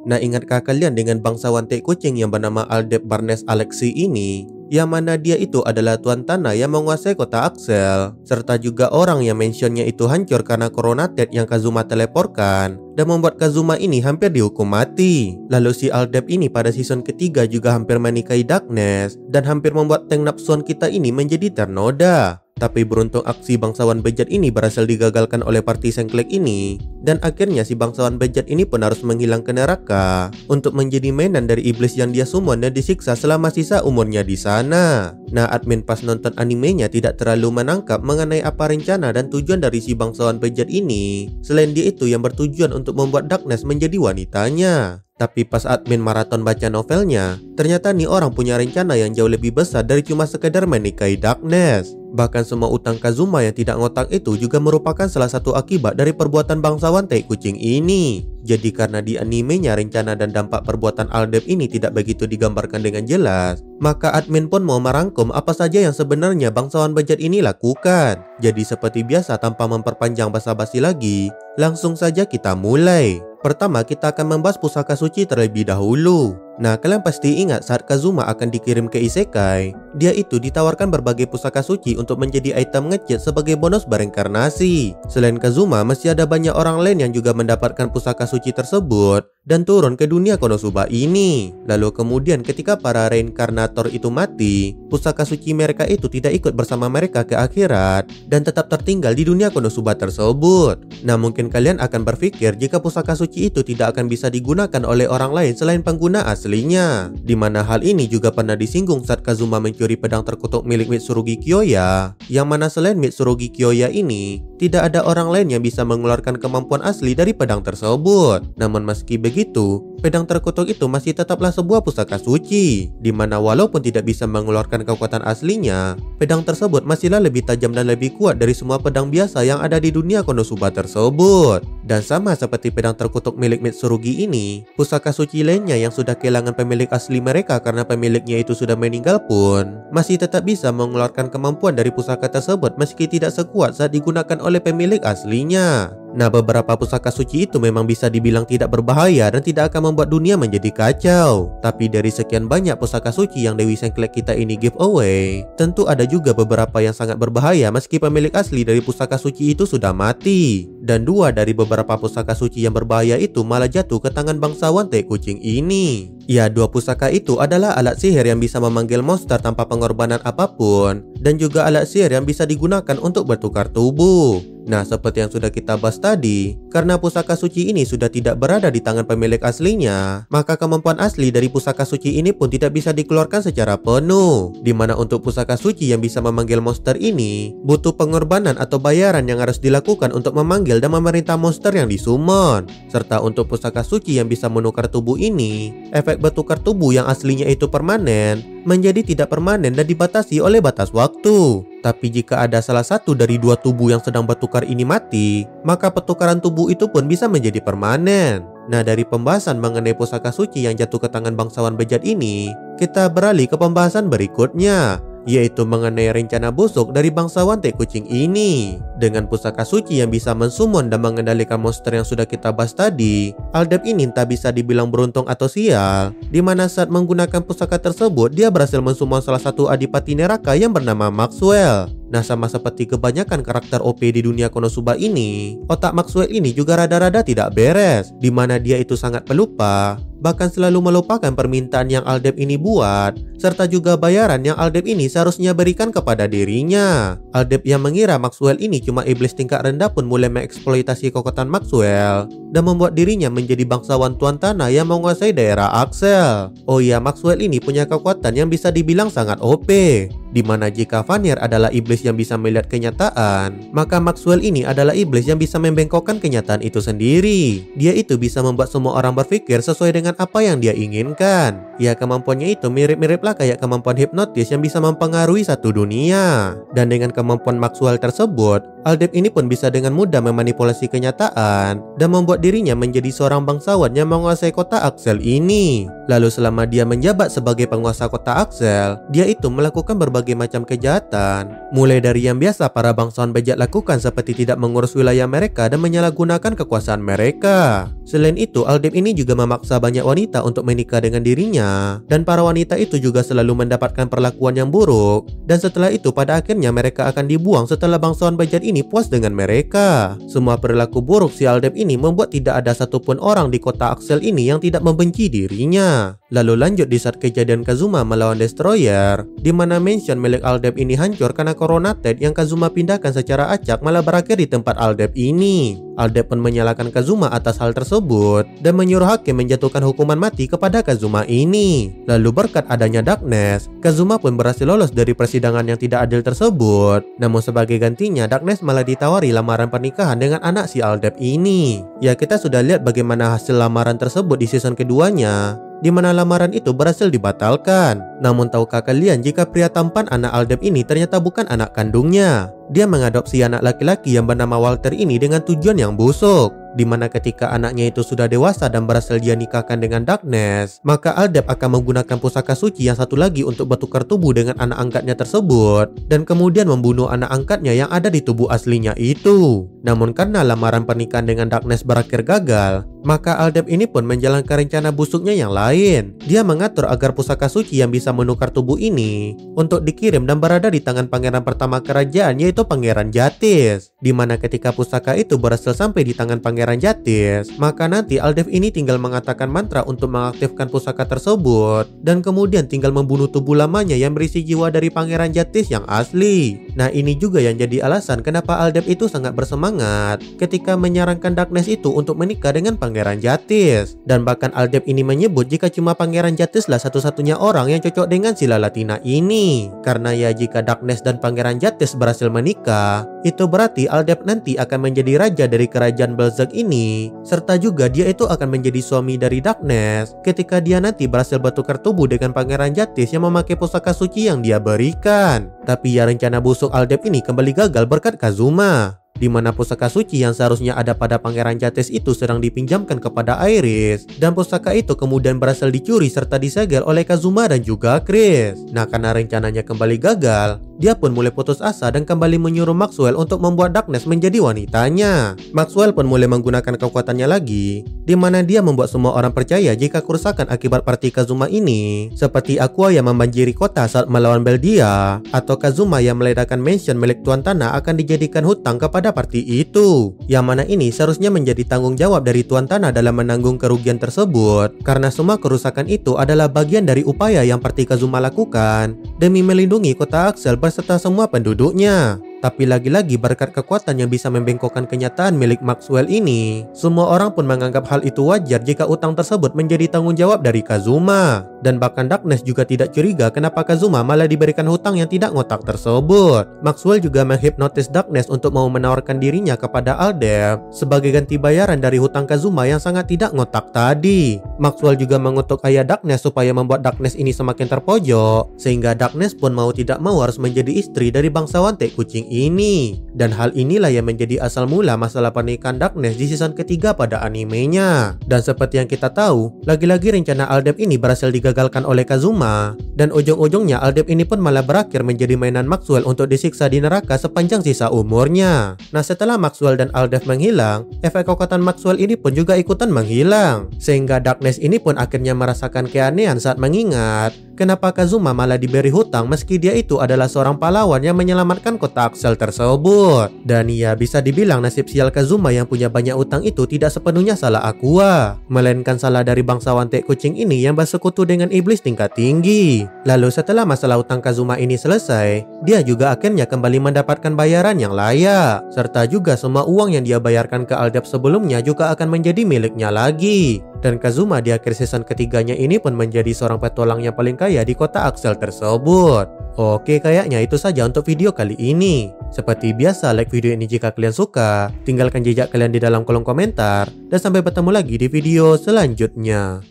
Nah, ingatkah kalian dengan bangsawan tai kucing yang bernama Aldeb Barnes Alexi ini? Yang mana dia itu adalah tuan tanah yang menguasai kota Axel, serta juga orang yang mentionnya itu hancur karena Coronated yang Kazuma teleporkan dan membuat Kazuma ini hampir dihukum mati. Lalu si Aldeb ini pada season ketiga juga hampir menikahi Darkness dan hampir membuat tank nafsuan kita ini menjadi ternoda. Tapi beruntung aksi bangsawan bejat ini berhasil digagalkan oleh parti Sengklek ini, dan akhirnya si bangsawan bejat ini pun harus menghilang ke neraka untuk menjadi mainan dari iblis yang dia summon dan disiksa selama sisa umurnya di sana. Nah, admin pas nonton animenya tidak terlalu menangkap mengenai apa rencana dan tujuan dari si bangsawan bejat ini, selain dia itu yang bertujuan untuk membuat Darkness menjadi wanitanya. Tapi pas admin maraton baca novelnya, ternyata nih orang punya rencana yang jauh lebih besar dari cuma sekedar menikahi Darkness. Bahkan semua utang Kazuma yang tidak ngotak itu juga merupakan salah satu akibat dari perbuatan bangsawan tai kucing ini. Jadi karena di animenya rencana dan dampak perbuatan Aldeb ini tidak begitu digambarkan dengan jelas, maka admin pun mau merangkum apa saja yang sebenarnya bangsawan bejat ini lakukan. Jadi seperti biasa tanpa memperpanjang basa-basi lagi, langsung saja kita mulai. Pertama, kita akan membahas pusaka suci terlebih dahulu. Nah, kalian pasti ingat saat Kazuma akan dikirim ke Isekai, dia itu ditawarkan berbagai pusaka suci untuk menjadi item nge-cheat sebagai bonus bereinkarnasi. Selain Kazuma, masih ada banyak orang lain yang juga mendapatkan pusaka suci tersebut dan turun ke dunia Konosuba ini. Lalu kemudian ketika para reinkarnator itu mati, pusaka suci mereka itu tidak ikut bersama mereka ke akhirat dan tetap tertinggal di dunia Konosuba tersebut. Nah, mungkin kalian akan berpikir jika pusaka suci itu tidak akan bisa digunakan oleh orang lain selain pengguna aslinya. Dimana hal ini juga pernah disinggung saat Kazuma mencuri pedang terkutuk milik Mitsurugi Kyoya, yang mana selain Mitsurugi Kyoya ini, tidak ada orang lain yang bisa mengeluarkan kemampuan asli dari pedang tersebut. Namun meski begitu, pedang terkutuk itu masih tetaplah sebuah pusaka suci, dimana walaupun tidak bisa mengeluarkan kekuatan aslinya, pedang tersebut masihlah lebih tajam dan lebih kuat dari semua pedang biasa yang ada di dunia Konosuba tersebut. Dan sama seperti pedang terkutuk milik Mitsurugi ini, pusaka suci lainnya yang sudah kehilangan pemilik asli mereka karena pemiliknya itu sudah meninggal pun masih tetap bisa mengeluarkan kemampuan dari pusaka tersebut meski tidak sekuat saat digunakan oleh pemilik aslinya. Nah, beberapa pusaka suci itu memang bisa dibilang tidak berbahaya dan tidak akan membuat dunia menjadi kacau. Tapi dari sekian banyak pusaka suci yang Dewi Sengklek kita ini give away, tentu ada juga beberapa yang sangat berbahaya meski pemilik asli dari pusaka suci itu sudah mati. Dan dua dari beberapa pusaka suci yang berbahaya itu malah jatuh ke tangan bangsawan tai kucing ini. Ya, dua pusaka itu adalah alat sihir yang bisa memanggil monster tanpa pengorbanan apapun, dan juga alat sihir yang bisa digunakan untuk bertukar tubuh. Nah, seperti yang sudah kita bahas tadi, karena pusaka suci ini sudah tidak berada di tangan pemilik aslinya, maka kemampuan asli dari pusaka suci ini pun tidak bisa dikeluarkan secara penuh. Dimana untuk pusaka suci yang bisa memanggil monster ini, butuh pengorbanan atau bayaran yang harus dilakukan untuk memanggil dan memerintah monster yang disummon. Serta untuk pusaka suci yang bisa menukar tubuh ini, efek bertukar tubuh yang aslinya itu permanen, menjadi tidak permanen dan dibatasi oleh batas waktu. Tapi jika ada salah satu dari dua tubuh yang sedang bertukar ini mati, maka pertukaran tubuh itu pun bisa menjadi permanen. Nah, dari pembahasan mengenai pusaka suci yang jatuh ke tangan bangsawan bejat ini, kita beralih ke pembahasan berikutnya, yaitu mengenai rencana busuk dari bangsawan tai kucing ini. Dengan pusaka suci yang bisa mensummon dan mengendalikan monster yang sudah kita bahas tadi, Aldeb ini entah bisa dibilang beruntung atau sial, dimana saat menggunakan pusaka tersebut dia berhasil mensummon salah satu adipati neraka yang bernama Maxwell. Nah, sama seperti kebanyakan karakter OP di dunia Konosuba ini, otak Maxwell ini juga rada-rada tidak beres, dimana dia itu sangat pelupa, bahkan selalu melupakan permintaan yang Aldeb ini buat, serta juga bayaran yang Aldeb ini seharusnya berikan kepada dirinya. Aldeb yang mengira Maxwell ini cuma iblis tingkat rendah pun mulai mengeksploitasi kekuatan Maxwell dan membuat dirinya menjadi bangsawan tuan tanah yang menguasai daerah Axel. Oh iya, Maxwell ini punya kekuatan yang bisa dibilang sangat OP, dimana jika Vanir adalah iblis yang bisa melihat kenyataan, maka Maxwell ini adalah iblis yang bisa membengkokkan kenyataan itu sendiri. Dia itu bisa membuat semua orang berpikir sesuai dengan apa yang dia inginkan. Ya, kemampuannya itu mirip-miriplah kayak kemampuan hipnotis yang bisa mempengaruhi satu dunia. Dan dengan kemampuan Maxwell tersebut, Aldeb ini pun bisa dengan mudah memanipulasi kenyataan dan membuat dirinya menjadi seorang bangsawan yang menguasai kota Axel ini. Lalu selama dia menjabat sebagai penguasa kota Axel, dia itu melakukan berbagai berbagai macam kejahatan. Mulai dari yang biasa para bangsawan bejat lakukan seperti tidak mengurus wilayah mereka dan menyalahgunakan kekuasaan mereka. Selain itu, Aldep ini juga memaksa banyak wanita untuk menikah dengan dirinya. Dan para wanita itu juga selalu mendapatkan perlakuan yang buruk. Dan setelah itu pada akhirnya mereka akan dibuang setelah bangsawan bejat ini puas dengan mereka. Semua perilaku buruk si Aldep ini membuat tidak ada satupun orang di kota Axel ini yang tidak membenci dirinya. Lalu lanjut di saat kejadian Kazuma melawan Destroyer, di mana mansion milik Aldep ini hancur karena Coronated yang Kazuma pindahkan secara acak malah berakhir di tempat Aldep ini. Aldep pun menyalahkan Kazuma atas hal tersebut dan menyuruh hakim menjatuhkan hukuman mati kepada Kazuma ini. Lalu berkat adanya Darkness, Kazuma pun berhasil lolos dari persidangan yang tidak adil tersebut. Namun sebagai gantinya, Darkness malah ditawari lamaran pernikahan dengan anak si Aldep ini. Ya, kita sudah lihat bagaimana hasil lamaran tersebut di season keduanya, di mana lamaran itu berhasil dibatalkan. Namun tahukah kalian jika pria tampan anak Aldep ini ternyata bukan anak kandungnya? Dia mengadopsi anak laki-laki yang bernama Walter ini dengan tujuan yang busuk, di mana ketika anaknya itu sudah dewasa dan berhasil dia nikahkan dengan Darkness, maka Aldep akan menggunakan pusaka suci yang satu lagi untuk bertukar tubuh dengan anak angkatnya tersebut, dan kemudian membunuh anak angkatnya yang ada di tubuh aslinya itu. Namun karena lamaran pernikahan dengan Darkness berakhir gagal, maka Aldep ini pun menjalankan rencana busuknya yang lain. Dia mengatur agar pusaka suci yang bisa menukar tubuh ini untuk dikirim dan berada di tangan pangeran pertama kerajaan, yaitu Pangeran Jatis. Di mana ketika pusaka itu berhasil sampai di tangan Pangeran Jatis, maka nanti Aldep ini tinggal mengatakan mantra untuk mengaktifkan pusaka tersebut, dan kemudian tinggal membunuh tubuh lamanya yang berisi jiwa dari Pangeran Jatis yang asli. Nah, ini juga yang jadi alasan kenapa Aldep itu sangat bersemangat ketika menyarankan Darkness itu untuk menikah dengan Pangeran Jatis. Dan bahkan Aldep ini menyebut jika cuma Pangeran Jatis lah satu-satunya orang yang cocok dengan si Lalatina ini. Karena ya jika Darkness dan Pangeran Jatis berhasil menikah, itu berarti Aldep nanti akan menjadi raja dari kerajaan Belzec ini, serta juga dia itu akan menjadi suami dari Darkness ketika dia nanti berhasil bertukar tubuh dengan Pangeran Jatis yang memakai pusaka suci yang dia berikan. Tapi ya rencana busuk Aldep ini kembali gagal berkat Kazuma, di mana pusaka suci yang seharusnya ada pada Pangeran Jatis itu sedang dipinjamkan kepada Iris, dan pusaka itu kemudian berhasil dicuri serta disegel oleh Kazuma dan juga Chris. Nah, karena rencananya kembali gagal, dia pun mulai putus asa dan kembali menyuruh Maxwell untuk membuat Darkness menjadi wanitanya. Maxwell pun mulai menggunakan kekuatannya lagi, di mana dia membuat semua orang percaya jika kerusakan akibat party Kazuma ini, seperti Aqua yang membanjiri kota saat melawan Beldia, atau Kazuma yang meledakkan mansion milik Tuan Tanah akan dijadikan hutang kepada party itu. Yang mana ini seharusnya menjadi tanggung jawab dari Tuan Tanah dalam menanggung kerugian tersebut, karena semua kerusakan itu adalah bagian dari upaya yang party Kazuma lakukan demi melindungi kota Axel serta semua penduduknya. Tapi lagi-lagi berkat kekuatan yang bisa membengkokkan kenyataan milik Maxwell ini, semua orang pun menganggap hal itu wajar jika utang tersebut menjadi tanggung jawab dari Kazuma. Dan bahkan Darkness juga tidak curiga kenapa Kazuma malah diberikan hutang yang tidak ngotak tersebut. Maxwell juga menghipnotis Darkness untuk mau menawarkan dirinya kepada Aldep sebagai ganti bayaran dari hutang Kazuma yang sangat tidak ngotak tadi. Maxwell juga mengutuk ayah Darkness supaya membuat Darkness ini semakin terpojok, sehingga Darkness pun mau tidak mau harus menjadi istri dari bangsawan Tai Kucing ini. Dan hal inilah yang menjadi asal mula masalah pernikahan Darkness di season ketiga pada animenya. Dan seperti yang kita tahu, lagi-lagi rencana Aldep ini berhasil digagalkan oleh Kazuma, dan ujung-ujungnya Aldep ini pun malah berakhir menjadi mainan Maxwell untuk disiksa di neraka sepanjang sisa umurnya. Nah, setelah Maxwell dan Aldep menghilang, efek kekuatan Maxwell ini pun juga ikutan menghilang, sehingga Darkness ini pun akhirnya merasakan keanehan saat mengingat kenapa Kazuma malah diberi hutang meski dia itu adalah seorang pahlawan yang menyelamatkan kota Axel tersebut. Dan ya bisa dibilang nasib sial Kazuma yang punya banyak utang itu tidak sepenuhnya salah Aqua, melainkan salah dari bangsawan Tai Kucing ini yang bersekutu dengan iblis tingkat tinggi. Lalu setelah masalah utang Kazuma ini selesai, dia juga akhirnya kembali mendapatkan bayaran yang layak, serta juga semua uang yang dia bayarkan ke Aldep sebelumnya juga akan menjadi miliknya lagi. Dan Kazuma di akhir season ketiganya ini pun menjadi seorang petualang yang paling kaya di kota Axel tersebut. Oke, kayaknya itu saja untuk video kali ini. Seperti biasa, like video ini jika kalian suka, tinggalkan jejak kalian di dalam kolom komentar, dan sampai bertemu lagi di video selanjutnya.